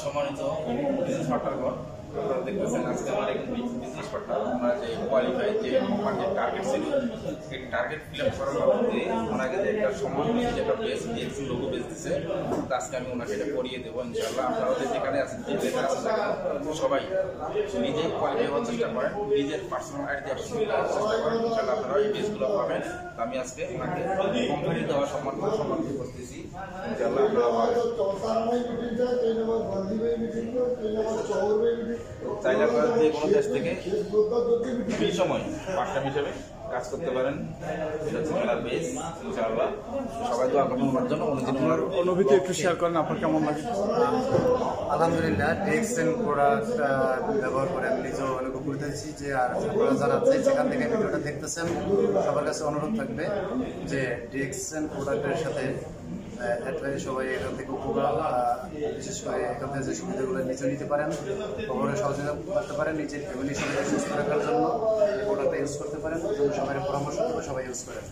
সম্মানিত বিজনেস পার্টনারগণ, আপনারা দেখতেছেন আজকে আমার একজন বিজনেস পার্টনার ওনার যে কোয়ালিফাই যে কোম্পানির টার্গেট ছিল, এই টার্গেট ফিল আপ করার মধ্যে ওনাকে যে একটা সম্মান যে একটা বেস ডিএক্সি লোগো বেস দিচ্ছে, আজকে আমি ওনাকে এটা করিয়ে দেবো ইনশাআল্লাহ। আপনারা যেখানে আছেন যে যেখানে আছেন সবাই নিজেই কোয়ালিফাই হওয়ার চেষ্টা করেন, নিজের পার্সোনাল আইডি চেষ্টা করেন, ইনশাআল্লাহ আপনারা এই বেসগুলো পাবেন। আমি আজকে ওনাকে কোম্পানি দেওয়া সম্মান করতেছি ইনশাআল্লাহ। চাইলে আপনারা যে কোনো দেশ থেকে ফ্রি সময় পার্ট টাইম হিসেবে কাজ করতে পারেন। এটা হচ্ছে মেলার বেস ইনশাআল্লাহ। সবাই দোয়া করবেন ওনার জন্য। আপনার অনুভূতি একটু শেয়ার করেন, আপনার কেমন লাগে? আলহামদুলিল্লাহ, ডিএক্সএন প্রোডাক্ট ব্যবহার করে আমি নিজেও অনেক উপকৃত হয়েছি। যে আর আপনারা যারা যেখান থেকে ভিডিওটা দেখতেছেন সবার কাছে অনুরোধ থাকবে যে ডিএক্সএন প্রোডাক্টের সাথে সবাই এখান থেকে উপকার, বিশেষ করে এখান থেকে যে সুবিধাগুলো নিজে নিতে পারেন, খবরে সহযোগিতা করতে পারেন, নিজের ফ্যামিলির সবাইকে সুস্থ রাখার জন্য এই প্রোডাক্টটা ইউজ করতে পারেন। সবাই পরামর্শ দেবো, সবাই ইউজ করেন।